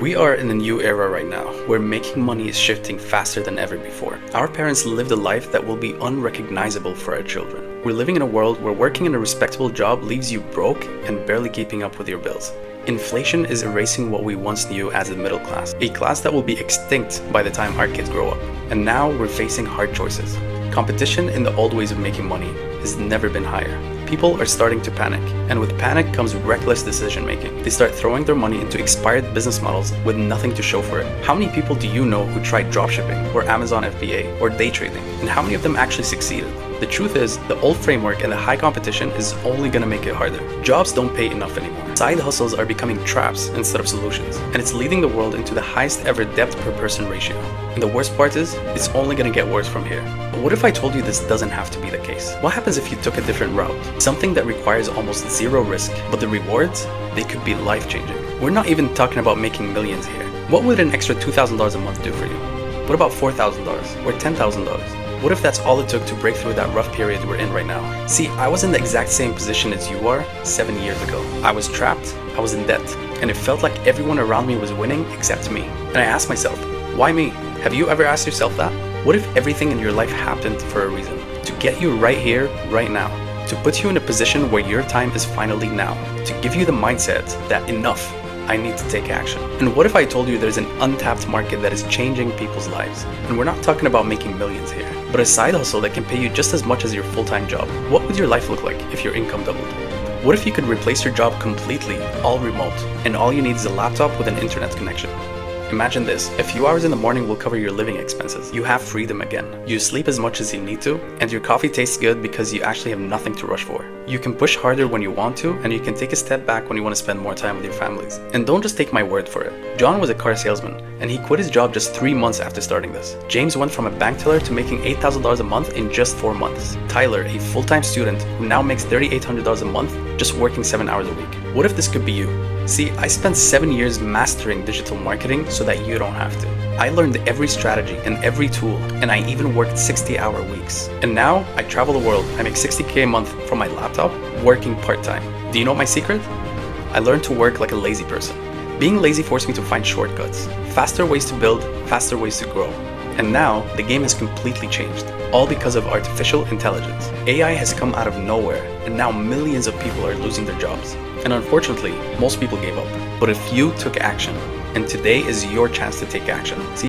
We are in a new era right now, where making money is shifting faster than ever before. Our parents lived a life that will be unrecognizable for our children. We're living in a world where working in a respectable job leaves you broke and barely keeping up with your bills. Inflation is erasing what we once knew as the middle class, a class that will be extinct by the time our kids grow up. And now we're facing hard choices. Competition in the old ways of making money has never been higher. People are starting to panic, and with panic comes reckless decision making. They start throwing their money into expired business models with nothing to show for it. How many people do you know who tried dropshipping, or Amazon FBA, or day trading? And how many of them actually succeeded? The truth is, the old framework and the high competition is only gonna make it harder. Jobs don't pay enough anymore. Side hustles are becoming traps instead of solutions, and it's leading the world into the highest ever debt per person ratio. And the worst part is, it's only gonna get worse from here. But what if I told you this doesn't have to be the case? What happens if you took a different route? Something that requires almost zero risk, but the rewards, they could be life-changing. We're not even talking about making millions here. What would an extra $2,000 a month do for you? What about $4,000 or $10,000? What if that's all it took to break through that rough period we're in right now? See, I was in the exact same position as you are 7 years ago. I was trapped, I was in debt, and it felt like everyone around me was winning except me. And I asked myself, why me? Have you ever asked yourself that? What if everything in your life happened for a reason? To get you right here, right now. To put you in a position where your time is finally now. To give you the mindset that enough, I need to take action. And what if I told you there's an untapped market that is changing people's lives? And we're not talking about making millions here, but a side hustle that can pay you just as much as your full-time job. What would your life look like if your income doubled? What if you could replace your job completely, all remote, and all you need is a laptop with an internet connection? Imagine this, a few hours in the morning will cover your living expenses. You have freedom again. You sleep as much as you need to, and your coffee tastes good because you actually have nothing to rush for. You can push harder when you want to, and you can take a step back when you want to spend more time with your families. And don't just take my word for it. John was a car salesman, and he quit his job just 3 months after starting this. James went from a bank teller to making $8,000 a month in just 4 months. Tyler, a full-time student who now makes $3,800 a month just working 7 hours a week. What if this could be you? See, I spent 7 years mastering digital marketing so that you don't have to. I learned every strategy and every tool, and I even worked 60-hour weeks. And now, I travel the world. I make $60K a month from my laptop, working part-time. Do you know my secret? I learned to work like a lazy person. Being lazy forced me to find shortcuts, faster ways to build, faster ways to grow. And now, the game has completely changed, all because of artificial intelligence. AI has come out of nowhere, and now millions of people are losing their jobs. And unfortunately, most people gave up. But a few took action, and today is your chance to take action. See